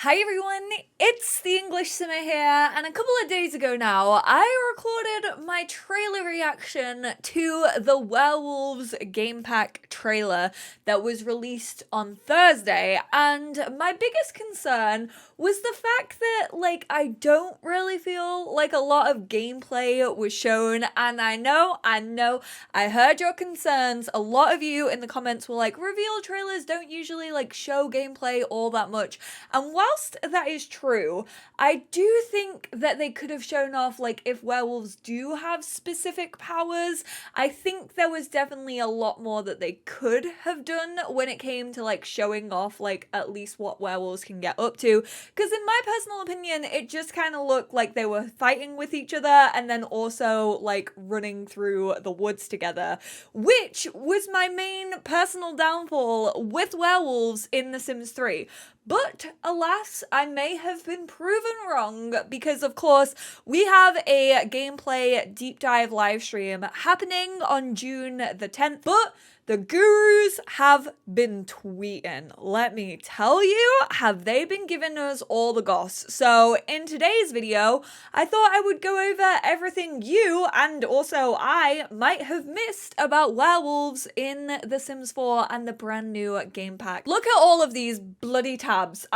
Hi everyone, it's the EnglishSimmer here, and a couple of days ago now, I recorded my trailer reaction to the Werewolves game pack trailer that was released on Thursday, and my biggest concern was the fact that, I don't really feel like a lot of gameplay was shown, and I know, I heard your concerns. A lot of you in the comments were like, reveal trailers don't usually, show gameplay all that much, and whilst that is true, I do think that they could have shown off, if werewolves do have specific powers. I think there was definitely a lot more that they could have done when it came to, showing off, at least what werewolves can get up to. Because in my personal opinion, it just kind of looked like they were fighting with each other and then also, running through the woods together, which was my main personal downfall with werewolves in The Sims 3. But alas, I may have been proven wrong because, of course, we have a gameplay deep dive live stream happening on June the 10th, but the gurus have been tweeting. Let me tell you, have they been giving us all the goss? So in today's video, I thought I would go over everything you and also I might have missed about werewolves in The Sims 4 and the brand new game pack. Look at all of these bloody tabs.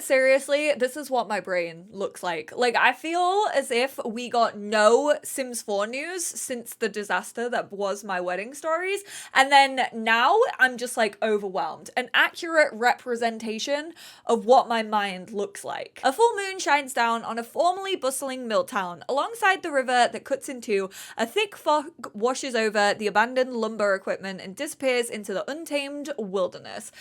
Seriously, this is what my brain looks like. I feel as if we got no Sims 4 news since the disaster that was my wedding stories, and then now I'm just overwhelmed. An accurate representation of what my mind looks like. A full moon shines down on a formerly bustling mill town. Alongside the river that cuts in two, a thick fog washes over the abandoned lumber equipment and disappears into the untamed wilderness.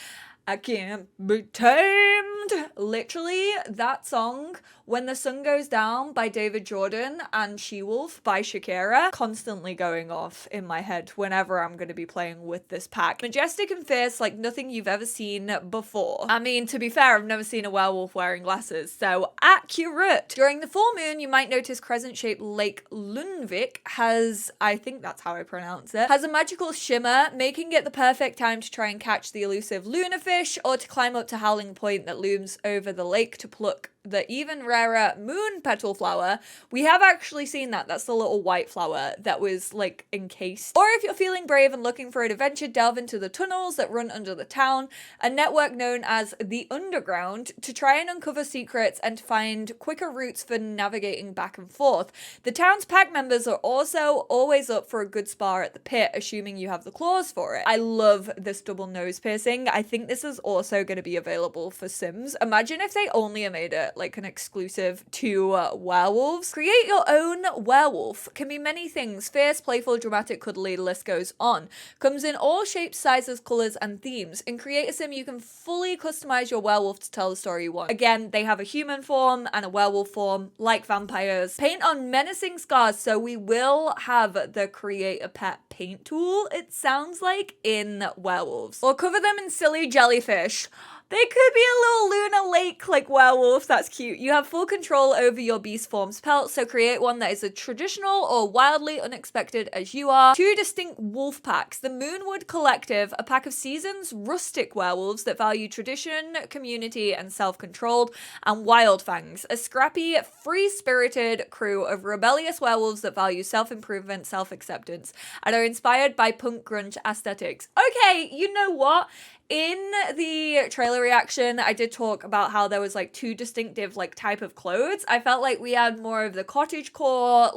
I can't be tamed. Literally, that song, When the Sun Goes Down by David Jordan and She-Wolf by Shakira, constantly going off in my head whenever I'm going to be playing with this pack. Majestic and fierce like nothing you've ever seen before. I mean, to be fair, I've never seen a werewolf wearing glasses, so accurate. During the full moon, you might notice crescent-shaped Lake Lundvik has, I think that's how I pronounce it, has a magical shimmer, making it the perfect time to try and catch the elusive lunar fish, or to climb up to Howling Point that looms over the lake to pluck the even rarer moon petal flower. We have actually seen that. That's the little white flower that was encased. Or if you're feeling brave and looking for an adventure, delve into the tunnels that run under the town, a network known as the Underground, to try and uncover secrets and to find quicker routes for navigating back and forth. The town's pack members are also always up for a good spar at the pit, assuming you have the claws for it. I love this double nose piercing. I think this is also going to be available for Sims. Imagine if they only made it an exclusive to werewolves. Create your own werewolf. Can be many things. Fierce, playful, dramatic, cuddly, the list goes on. Comes in all shapes, sizes, colors, and themes. In Create a Sim, you can fully customize your werewolf to tell the story you want. Again, they have a human form and a werewolf form, like vampires. Paint on menacing scars, so we will have the Create a Pet paint tool, it sounds like, in werewolves. Or cover them in silly jellyfish. They could be a little Luna Lake werewolf. That's cute. You have full control over your beast form's pelt, so create one that is as traditional or wildly unexpected as you are. Two distinct wolf packs. The Moonwood Collective, a pack of seasoned rustic werewolves that value tradition, community, and self-controlled. And Wild Fangs, a scrappy, free-spirited crew of rebellious werewolves that value self-improvement, self-acceptance, and are inspired by punk grunge aesthetics. Okay, you know what? In the trailer reaction, I did talk about how there was two distinctive type of clothes. I felt like we had more of the cottagecore,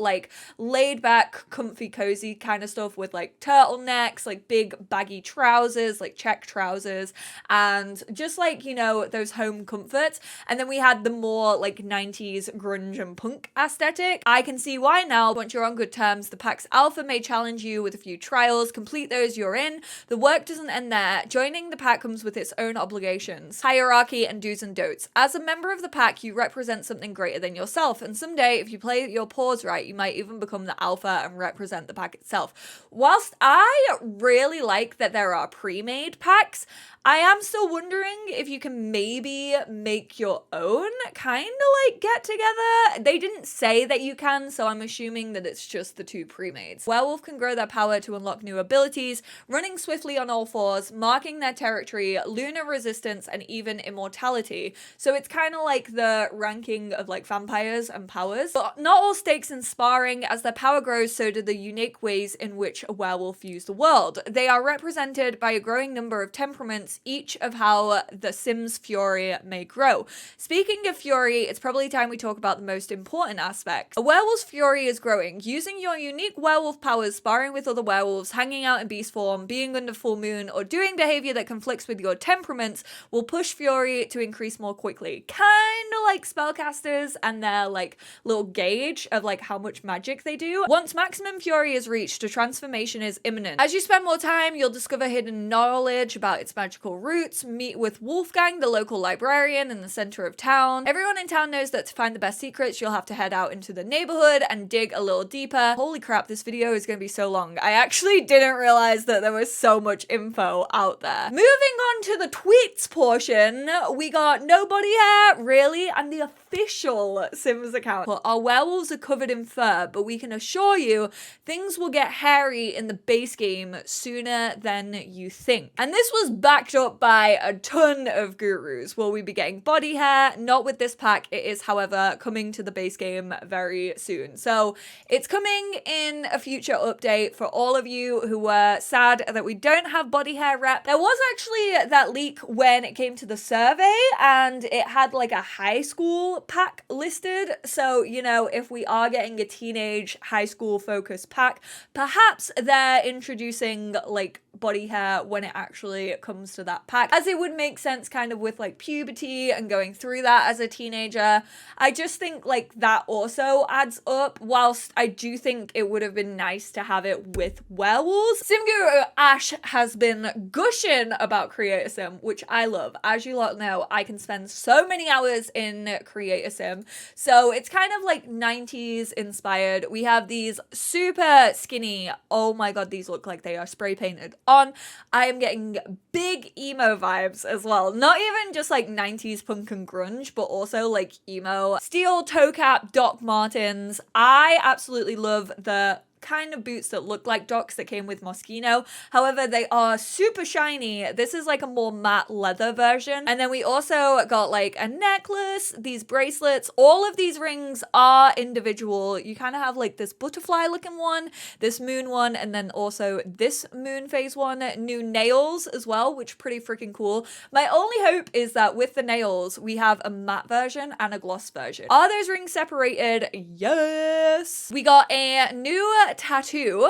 laid back, comfy, cozy kind of stuff with turtlenecks, big baggy trousers, check trousers, and just those home comforts. And then we had the more 90s grunge and punk aesthetic. I can see why now. Once you're on good terms, the pack's alpha may challenge you with a few trials. Complete those, you're in. The work doesn't end there. Joining the pack comes with its own obligations, hierarchy, and do's and don'ts. As a member of the pack, you represent something greater than yourself, and someday, if you play your paws right, you might even become the alpha and represent the pack itself. Whilst I really like that there are pre-made packs, I am still wondering if you can maybe make your own kind of get together. They didn't say that you can, so I'm assuming that it's just the two pre-mades. Werewolf can grow their power to unlock new abilities, running swiftly on all fours, marking their territory territory, lunar resistance, and even immortality. So it's kind of like the ranking of like vampires and powers. But not all stakes in sparring. As their power grows, so do the unique ways in which a werewolf views the world. They are represented by a growing number of temperaments, each of how the Sim's fury may grow. Speaking of fury, it's probably time we talk about the most important aspect. A werewolf's fury is growing. Using your unique werewolf powers, sparring with other werewolves, hanging out in beast form, being under full moon, or doing behavior that conflicts with your temperaments will push fury to increase more quickly. Kind of like spellcasters and their like little gauge of like how much magic they do. Once maximum fury is reached, a transformation is imminent. As you spend more time, you'll discover hidden knowledge about its magical roots, meet with Wolfgang, the local librarian in the center of town. Everyone in town knows that to find the best secrets, you'll have to head out into the neighborhood and dig a little deeper. Holy crap, this video is going to be so long. I actually didn't realize that there was so much info out there. Moving on to the tweets portion, we got no body hair, really, and the official Sims account. Well, our werewolves are covered in fur, but we can assure you things will get hairy in the base game sooner than you think. And this was backed up by a ton of gurus. Will we be getting body hair? Not with this pack. It is, however, coming to the base game very soon. So it's coming in a future update for all of you who were sad that we don't have body hair rep. There was actually that leak when it came to the survey and it had like a high school pack listed. So, you know, if we are getting a teenage high school focused pack, perhaps they're introducing like body hair when it actually comes to that pack, as it would make sense kind of with like puberty and going through that as a teenager. I just think like that also adds up, whilst I do think it would have been nice to have it with werewolves. SimGuru Ash has been gushing about Create a Sim, which I love. As you lot know, I can spend so many hours in Create a Sim. So it's kind of like 90s inspired. We have these super skinny, oh my god, these look like they are spray painted on. I am getting big emo vibes as well. Not even just like 90s punk and grunge, but also like emo. Steel toe cap Doc Martens. I absolutely love the kind of boots that look like Docs that came with Moschino. However, they are super shiny. This is like a more matte leather version. And then we also got like a necklace, these bracelets. All of these rings are individual. You kind of have like this butterfly looking one, this moon one, and then also this moon phase one. New nails as well, which pretty freaking cool. My only hope is that with the nails, we have a matte version and a gloss version. Are those rings separated? Yes. We got a new tattoo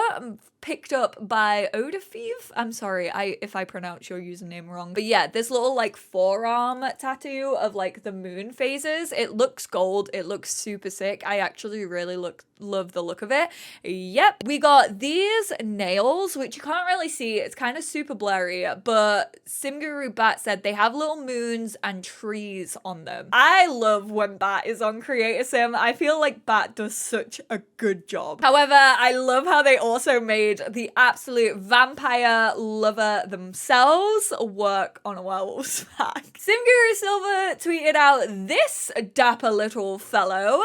picked up by Odafiv. I'm sorry if I pronounce your username wrong. But yeah, this little like forearm tattoo of like the moon phases. It looks gold. It looks super sick. I actually really love the look of it. Yep. We got these nails, which you can't really see. It's kind of super blurry, but SimGuru Bat said they have little moons and trees on them. I love when Bat is on Create a Sim. I feel like Bat does such a good job. However, I love how they also made the absolute vampire lover themselves work on a werewolf's pack. SimGuru Silver tweeted out this dapper little fellow.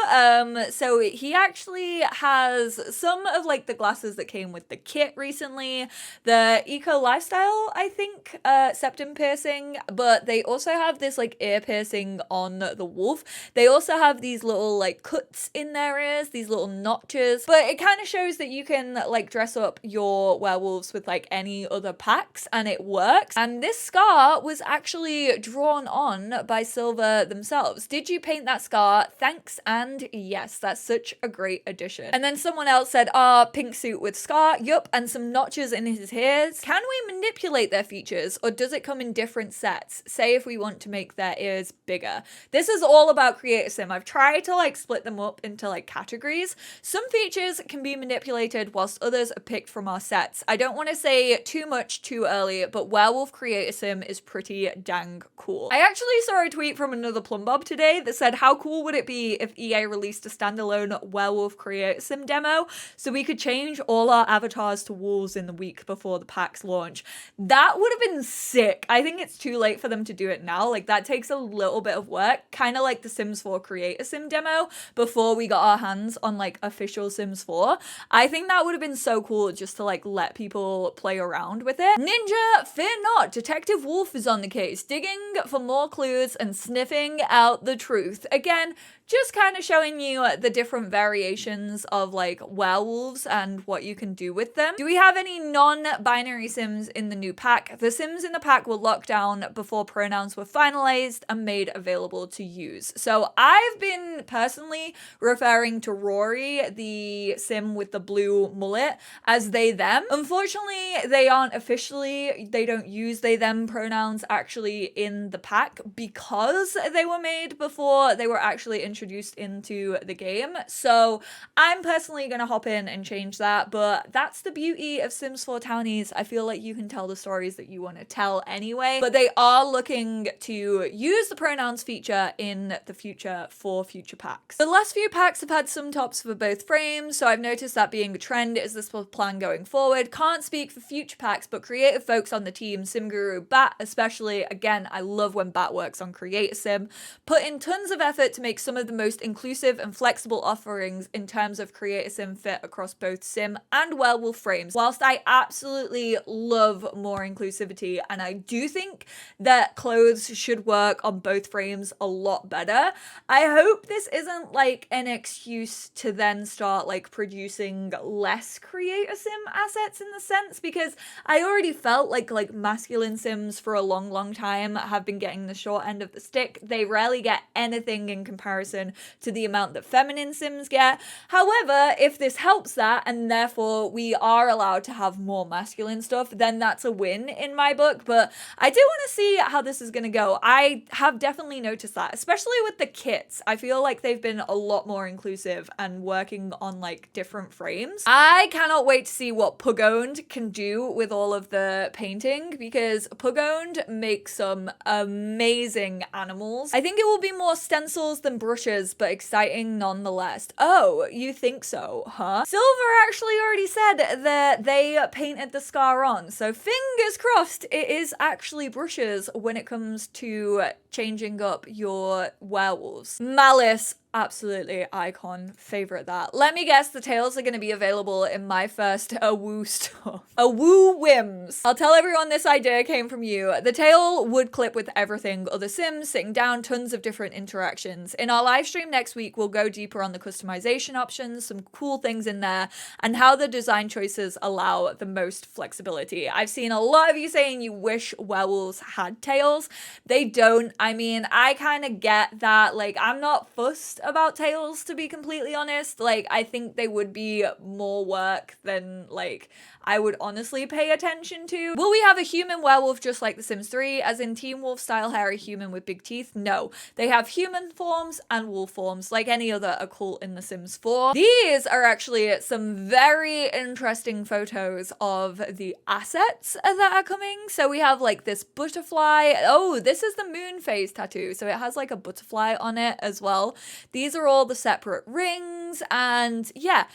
So he actually has some of like the glasses that came with the kit recently, the eco lifestyle, I think, septum piercing, but they also have this like ear piercing on the wolf. They also have these little like cuts in their ears, these little notches, but it kind of shows that you can like dress up your werewolves with like any other packs and it works. And this scar was actually drawn on by Silver themselves. Did you paint that scar? Thanks and yes, that's such a great addition. And then someone else said, pink suit with scar, yup, and some notches in his ears. Can we manipulate their features or does it come in different sets? Say if we want to make their ears bigger. This is all about Create a Sim. I've tried to like split them up into like categories. Some features can be manipulated whilst others are picked from our sets. I don't want to say too much too early, but Werewolf Create a Sim is pretty dang cool. I actually saw a tweet from another Plumbob today that said, how cool would it be if EA released a standalone Werewolf Create a Sim demo so we could change all our avatars to wolves in the week before the packs launch? That would have been sick. I think it's too late for them to do it now. Like that takes a little bit of work, kind of like the Sims 4 Create a Sim demo before we got our hands on like official Sims 4. I think that would have been so cool just to like let people play around with it. Ninja, fear not, Detective Wolf is on the case, digging for more clues and sniffing out the truth. Again, just kind of showing you the different variations of like werewolves and what you can do with them. Do we have any non-binary Sims in the new pack? The Sims in the pack were locked down before pronouns were finalized and made available to use. So I've been personally referring to Rory, the Sim with the blue mullet, as they them. Unfortunately, they aren't officially, they don't use they them pronouns actually in the pack because they were made before they were actually introduced into the game. So I'm personally gonna hop in and change that, but that's the beauty of Sims 4 Townies. I feel like you can tell the stories that you want to tell anyway, but they are looking to use the pronouns feature in the future for future packs. The last few packs have had some tops for both frames, so I've noticed that being a trend. Is this plan going forward? Can't speak for future packs, but creative folks on the team, SimGuru, Bat especially, again, I love when Bat works on Create a Sim, put in tons of effort to make some of the most inclusive and flexible offerings in terms of Create a Sim fit across both Sim and Werewolf frames. Whilst I absolutely love more inclusivity, and I do think that clothes should work on both frames a lot better, I hope this isn't like an excuse to then start like producing less Create a Sim assets in the sense, because I already felt like masculine Sims for a long time have been getting the short end of the stick. They rarely get anything in comparison to the amount that feminine Sims get. However, if this helps that and therefore we are allowed to have more masculine stuff, then that's a win in my book. But I do want to see how this is going to go. I have definitely noticed that, especially with the kits. I feel like they've been a lot more inclusive and working on like different frames. I cannot wait to see what Pugowned can do with all of the painting, because Pugowned makes some amazing animals. I think it will be more stencils than brushes, but exciting nonetheless. Oh, you think so, huh? Silver actually already said that they painted the scar on, so fingers crossed it is actually brushes when it comes to changing up your werewolves. Malice, absolutely icon, favorite that. Let me guess, the tails are going to be available in my first Awoo store. Awoo Whims. I'll tell everyone this idea came from you. The tail would clip with everything, other Sims, sitting down, tons of different interactions. In our live stream next week, we'll go deeper on the customization options, some cool things in there, and how the design choices allow the most flexibility. I've seen a lot of you saying you wish werewolves had tails. They don't. I mean, I kind of get that. Like, I'm not fussed about tails, to be completely honest. Like, I think they would be more work than like I would honestly pay attention to. Will we have a human werewolf just like The Sims 3, as in Teen Wolf style hairy human with big teeth? No, they have human forms and wolf forms like any other occult in The Sims 4. These are actually some very interesting photos of the assets that are coming. So we have like this butterfly. Oh, this is the moon phase tattoo, so it has like a butterfly on it as well. These are all the separate rings, and yeah,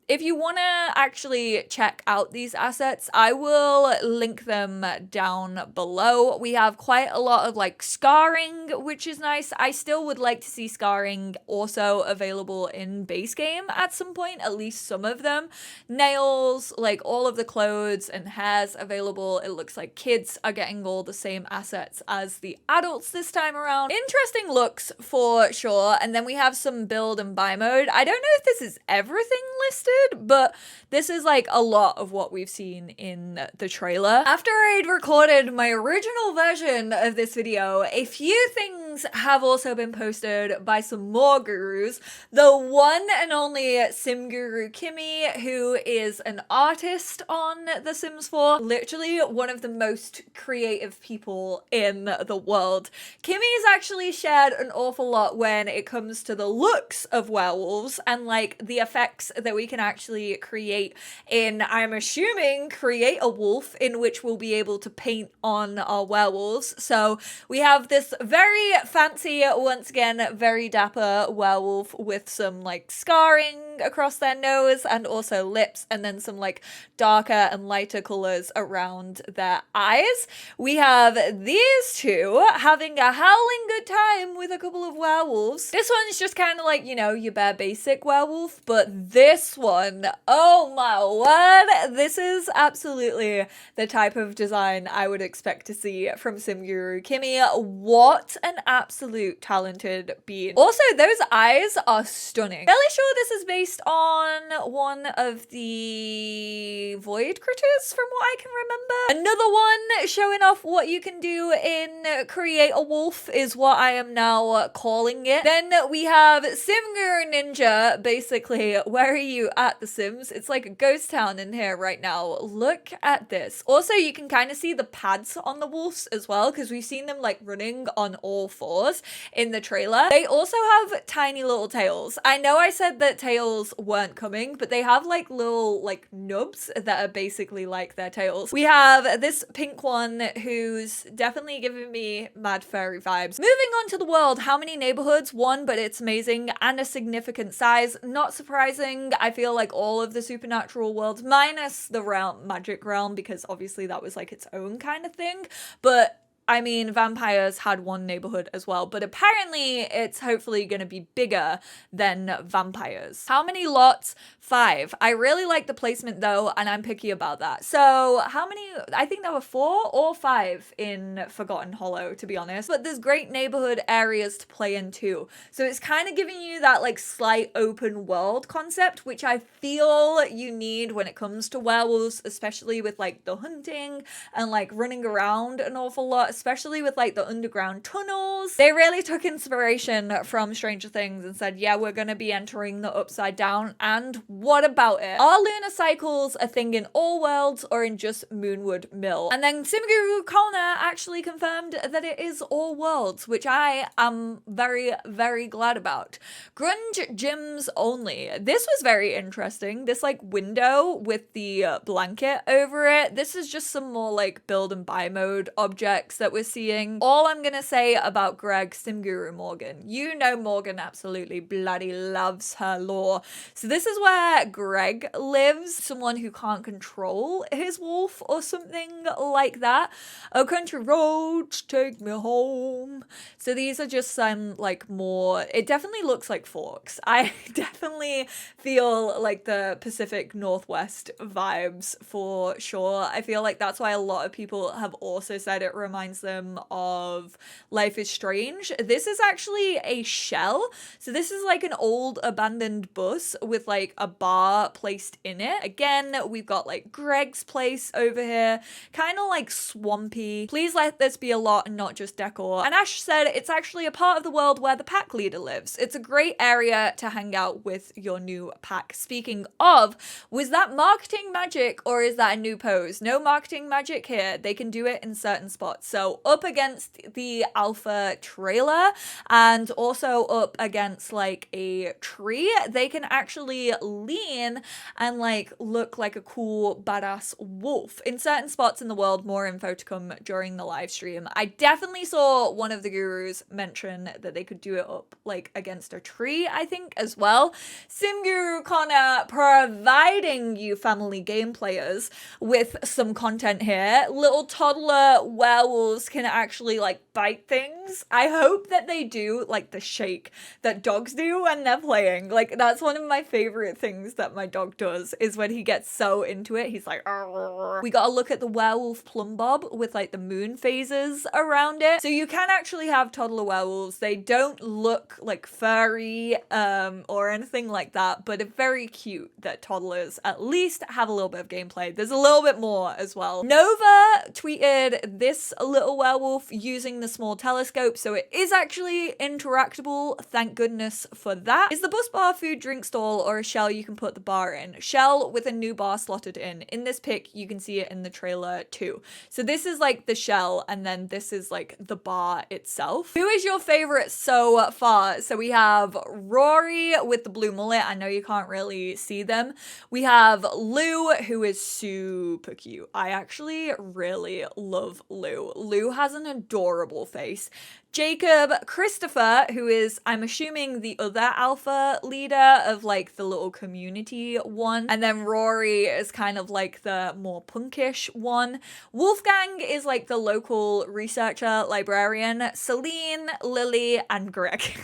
if you want to actually check out these assets, I will link them down below. We have quite a lot of like scarring, which is nice. I still would like to see scarring also available in base game at some point, at least some of them. Nails, like all of the clothes and hairs available. It looks like kids are getting all the same assets as the adults this time around. Interesting looks for sure. And then we have some build and buy mode. I don't know if this is everything listed, but this is like a lot of what we've seen in the trailer. After I'd recorded my original version of this video, a few things have also been posted by some more gurus. The one and only SimGuru Kimmy, who is an artist on The Sims 4, literally one of the most creative people in the world. Kimmy's actually shared an awful lot when it comes to the looks of werewolves and like the effects that we can actually create in, I'm assuming, Create a Wolf, in which we'll be able to paint on our werewolves. So we have this very fancy, once again, very dapper werewolf with some like scarring across their nose and also lips, and then some like darker and lighter colors around their eyes. We have these two having a howling good time with a couple of werewolves. This one's just kind of like, you know, your bare basic werewolf, but this one, oh my word, this is absolutely the type of design I would expect to see from SimGuru. Kimmy, what an absolute talented being. Also, those eyes are stunning. Fairly sure this is based on one of the void critters from what I can remember. Another one showing off what you can do in Create a Wolf is what I am now calling it. Then we have SimGuru Ninja. Basically, where are you at The Sims? It's like a ghost town in here right now. Look at this. Also, you can kind of see the pads on the wolves as well, because we've seen them like running on all fours in the trailer. They also have tiny little tails. I know I said that tails weren't coming, but they have like little like nubs that are basically like their tails. We have this pink one who's definitely giving me mad fairy vibes. Moving on to the world, how many neighborhoods? One, but it's amazing and a significant size. Not surprising. I feel like all of the supernatural worlds, minus the magic realm, because obviously that was like its own kind of thing, but I mean, vampires had one neighborhood as well, but apparently it's hopefully going to be bigger than vampires. How many lots? 5. I really like the placement though, and I'm picky about that. So how many? I think there were 4 or 5 in Forgotten Hollow, to be honest. But there's great neighborhood areas to play in too. So it's kind of giving you that like slight open world concept, which I feel you need when it comes to werewolves, especially with like the hunting and like running around an awful lot, especially with like the underground tunnels. They really took inspiration from Stranger Things and said, yeah, we're gonna be entering the upside down, and what about it? Are lunar cycles a thing in all worlds or in just Moonwood Mill? And then SimGuru Kona actually confirmed that it is all worlds, which I am very, very glad about. Grunge gyms only. This was very interesting. This like window with the blanket over it. This is just some more like build and buy mode objects that we're seeing. All I'm gonna say about Greg, SimGuru Morgan. You know Morgan absolutely bloody loves her lore. So this is where Greg lives, someone who can't control his wolf or something like that. Oh, country roads, take me home. So these are just some like more, it definitely looks like Forks. I definitely feel like the Pacific Northwest vibes for sure. I feel like that's why a lot of people have also said it reminds them of Life is Strange. This is actually a shell. So this is like an old abandoned bus with like a bar placed in it. Again, we've got like Greg's place over here, kind of like swampy. Please let this be a lot and not just decor. And Ash said it's actually a part of the world where the pack leader lives. It's a great area to hang out with your new pack. Speaking of, was that marketing magic or is that a new pose? No marketing magic here. They can do it in certain spots. So up against the alpha trailer and also up against like a tree, they can actually lean and like look like a cool badass wolf. In certain spots in the world, more info to come during the live stream. I definitely saw one of the gurus mention that they could do it up like against a tree, I think, as well. SimGuru Connor providing you family game players with some content here. Little toddler werewolves can actually like bite things. I hope that they do like the shake that dogs do when they're playing. Like that's one of my favorite things that my dog does, is when he gets so into it, he's like, arr. We gotta look at the werewolf plumb bob with like the moon phases around it. So you can actually have toddler werewolves. They don't look like furry or anything like that, but it's very cute that toddlers at least have a little bit of gameplay. There's a little bit more as well. Nova tweeted this little werewolf using the small telescope, so it is actually interactable. Thank goodness for that. Is the bus bar food drink stall or a shell you can put the bar in? Shell with a new bar slotted in. In this pic, you can see it in the trailer too. So this is like the shell, and then this is like the bar itself. Who is your favorite so far? So we have Rory with the blue mullet. I know you can't really see them. We have Lou, who is super cute. I actually really love Lou. Lou has an adorable face. Jacob, Christopher, who is, I'm assuming, the other alpha leader of like the little community one. And then Rory is kind of like the more punkish one. Wolfgang is like the local researcher, librarian. Celine, Lily, and Greg.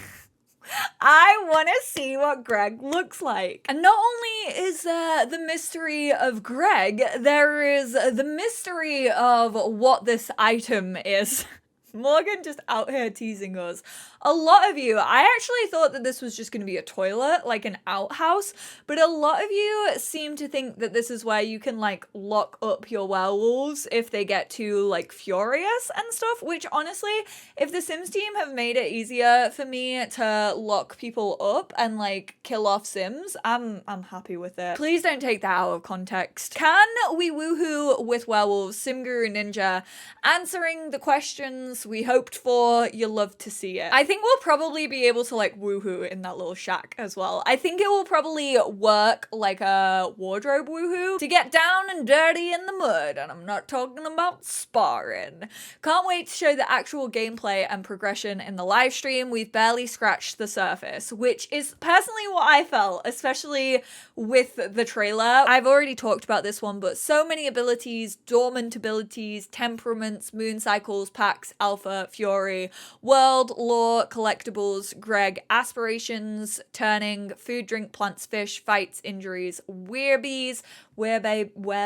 I want to see what Greg looks like. And not only is there the mystery of Greg, there is the mystery of what this item is. Morgan just out here teasing us. A lot of you, I actually thought that this was just going to be a toilet, like an outhouse, but a lot of you seem to think that this is where you can like lock up your werewolves if they get too like furious and stuff, which honestly, if the Sims team have made it easier for me to lock people up and like kill off Sims, I'm happy with it. Please don't take that out of context. Can we woohoo with werewolves? SimGuru Ninja answering the questions we hoped for. You'll love to see it. I think we'll probably be able to like woohoo in that little shack as well. I think it will probably work like a wardrobe woohoo to get down and dirty in the mud, and I'm not talking about sparring. Can't wait to show the actual gameplay and progression in the live stream. We've barely scratched the surface, which is personally what I felt, especially with the trailer. I've already talked about this one, but so many abilities, dormant abilities, temperaments, moon cycles, packs, alpha, fury, world, lore, collectibles, Greg, aspirations, turning, food, drink, plants, fish, fights, injuries, werebees,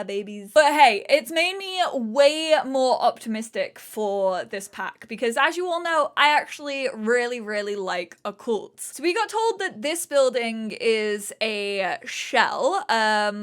babies. But hey, it's made me way more optimistic for this pack because as you all know, I actually really like occults. So we got told that this building is a shell.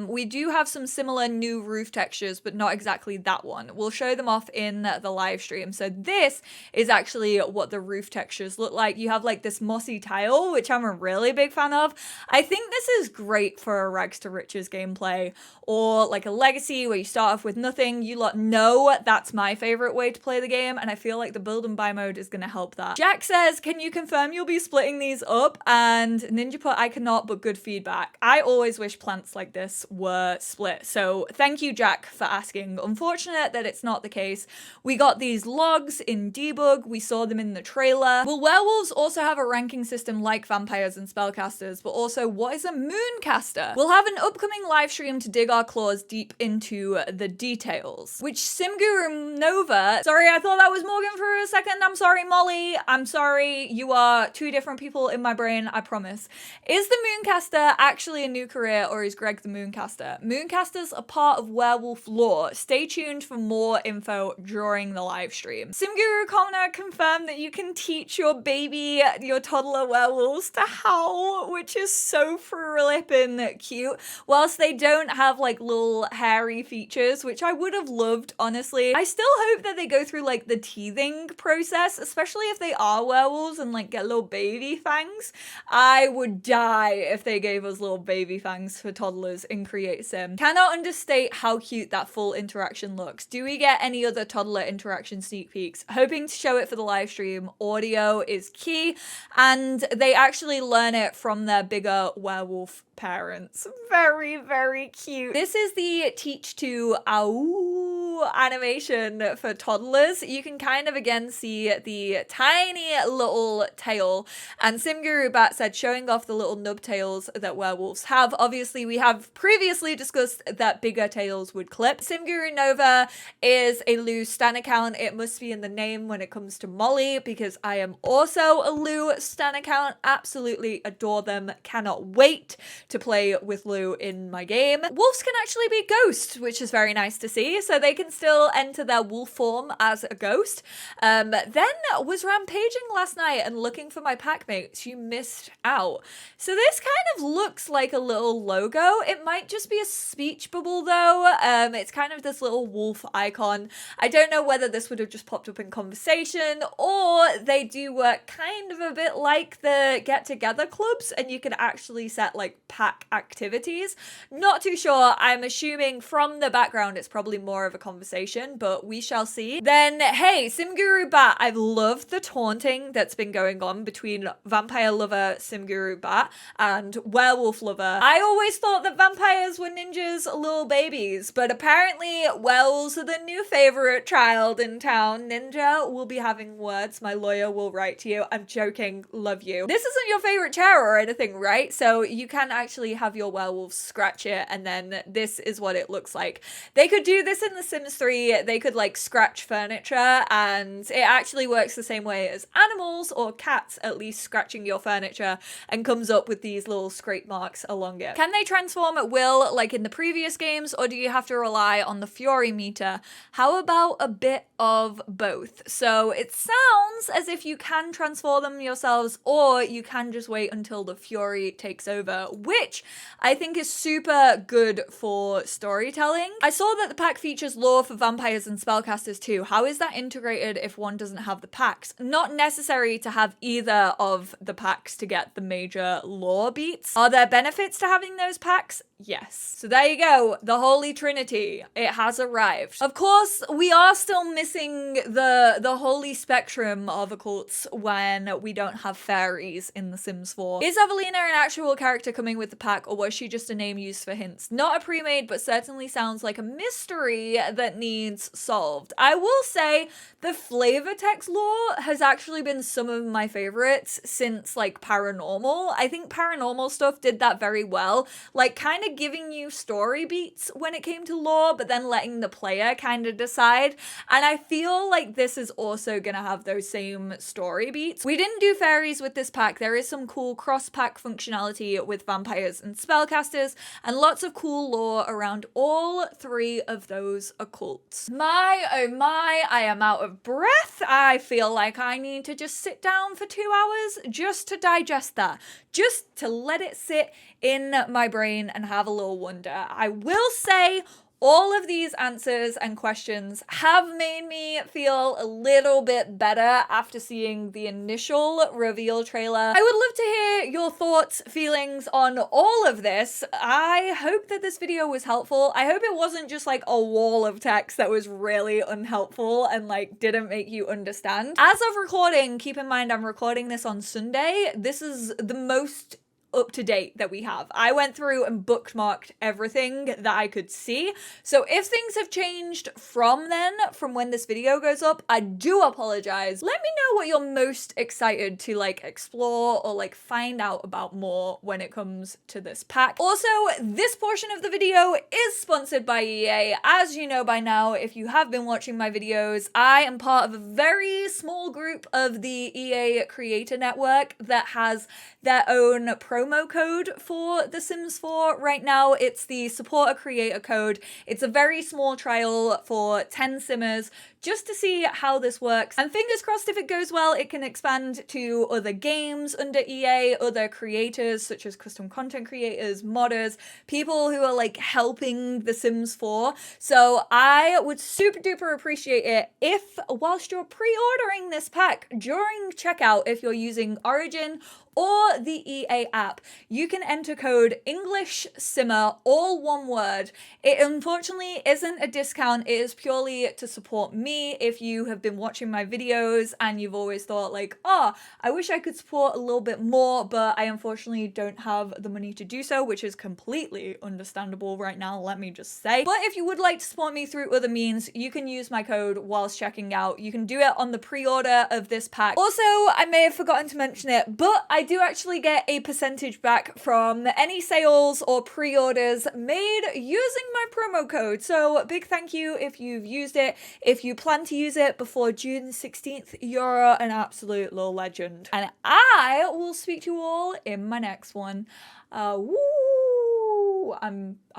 We do have some similar new roof textures, but not exactly that one. We'll show them off in the live stream. So this is actually what the roof textures look like. You have like this mossy tile, which I'm a really big fan of. I think this is great for a rags to riches gameplay, or like a legacy where you start off with nothing. You lot know that's my favorite way to play the game, and I feel like the build and buy mode is going to help that. Jack says, can you confirm you'll be splitting these up? And Ninja put, I cannot, but good feedback. I always wish plants like this were split, so thank you, Jack, for asking. Unfortunate that it's not the case. We got these logs in debug, we saw them in the trailer. Will werewolves also have a ranking system like vampires and spellcasters, but also what is a Mooncaster? We'll have an upcoming live stream to dig our claws deep into the details. Which SimGuru Nova, sorry, I thought that was Morgan for a second. I'm sorry, Molly. I'm sorry. You are two different people in my brain, I promise. Is the Mooncaster actually a new career, or is Greg the Mooncaster? Mooncasters are part of werewolf lore. Stay tuned for more info during the live stream. SimGuru Connor confirmed that you can teach your baby, your toddler werewolves to howl, which is so flippin' cute. Whilst they don't have like little hairy features, which I would have loved, honestly. I still hope that they go through like the teething process, especially if they are werewolves and like get little baby fangs. I would die if they gave us little baby fangs for toddlers in Create Sim. Cannot understate how cute that full interaction looks. Do we get any other toddler interaction sneak peeks? Hoping to show it for the live stream. Audio is key, and they actually learn it from their bigger werewolf parents. Very cute. This is the teach to ow animation for toddlers. You can kind of again see the tiny little tail, and SimGuru Bat said showing off the little nub tails that werewolves have. Obviously we have previously discussed that bigger tails would clip. SimGuru Nova is a Lou stan account. It must be in the name when it comes to Molly, because I am also a Lou stan account. Absolutely adore them. Cannot wait to play with Lou in my game. Wolves can actually be ghosts, which is very nice to see, so they can still enter their wolf form as a ghost. Then was rampaging last night and looking for my pack mates. You missed out. So this kind of looks like a little logo. It might just be a speech bubble though. It's kind of this little wolf icon. I don't know whether this would have just popped up in conversation, or they do work kind of a bit like the get-together clubs, and you can actually set like pack activities. Not too sure. I'm assuming from the background it's probably more of a conversation conversation, but we shall see. Then, hey, SimGuru Bat, I've loved the taunting that's been going on between vampire lover SimGuru Bat and werewolf lover. I always thought that vampires were ninjas' little babies, but apparently werewolves are the new favorite child in town. Ninja will be having words. My lawyer will write to you. I'm joking. Love you. This isn't your favorite chair or anything, right? So you can actually have your werewolf scratch it, and then this is what it looks like. They could do this in The Sims 3. They could like scratch furniture, and it actually works the same way as animals or cats, at least, scratching your furniture, and comes up with these little scrape marks along it. Can they transform at will like in the previous games, or do you have to rely on the fury meter? How about a bit of both? So it sounds as if you can transform them yourselves, or you can just wait until the fury takes over, which I think is super good for storytelling. I saw that the pack features lore for vampires and spellcasters too. How is that integrated if one doesn't have the packs? Not necessary to have either of the packs to get the major lore beats. Are there benefits to having those packs? Yes. So there you go, the Holy Trinity. It has arrived. Of course, we are still missing the holy spectrum of occults when we don't have fairies in The Sims 4. Is Evelina an actual character coming with the pack, or was she just a name used for hints? Not a pre-made, but certainly sounds like a mystery that needs solved. I will say the flavor text lore has actually been some of my favorites since like Paranormal. I think Paranormal stuff did that very well, like kind of giving you story beats when it came to lore, but then letting the player kind of decide. And I feel like this is also gonna have those same story beats. We didn't do fairies with this pack. There is some cool cross-pack functionality with vampires and spellcasters, and lots of cool lore around all three of those occults. My, oh my, I am out of breath. I feel like I need to just sit down for 2 hours just to digest that, just to let it sit in my brain and have a little wonder. I will say, all of these answers and questions have made me feel a little bit better after seeing the initial reveal trailer. I would love to hear your thoughts, feelings on all of this. I hope that this video was helpful. I hope it wasn't just like a wall of text that was really unhelpful and like didn't make you understand. As of recording, keep in mind I'm recording this on Sunday. This is the most up to date that we have. I went through and bookmarked everything that I could see. So if things have changed from then, from when this video goes up, I do apologize. Let me know what you're most excited to like explore or like find out about more when it comes to this pack. Also, this portion of the video is sponsored by EA. As you know by now, if you have been watching my videos, I am part of a very small group of the EA creator network that has their own promo code for The Sims 4 right now. It's the support a creator code. It's a very small trial for 10 simmers just to see how this works. And fingers crossed, if it goes well, it can expand to other games under EA, other creators such as custom content creators, modders, people who are like helping The Sims 4. So I would super duper appreciate it if, whilst you're pre-ordering this pack during checkout, if you're using Origin or the EA app, you can enter code EnglishSimmer, all one word. It unfortunately isn't a discount. It is purely to support me. If you have been watching my videos and you've always thought like, oh, I wish I could support a little bit more, but I unfortunately don't have the money to do so, which is completely understandable right now, let me just say. But if you would like to support me through other means, you can use my code whilst checking out. You can do it on the pre-order of this pack. Also, I may have forgotten to mention it, but I do actually get a percentage back from any sales or pre-orders made using my promo code. So big thank you if you've used it. If you plan to use it before June 16th, you're an absolute little legend. And I will speak to you all in my next one. I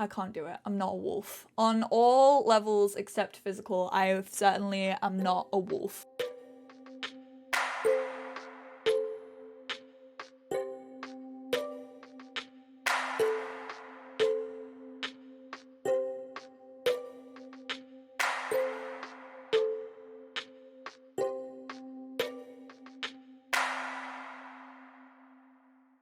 can't do it. I'm not a wolf. On all levels except physical, I certainly am not a wolf.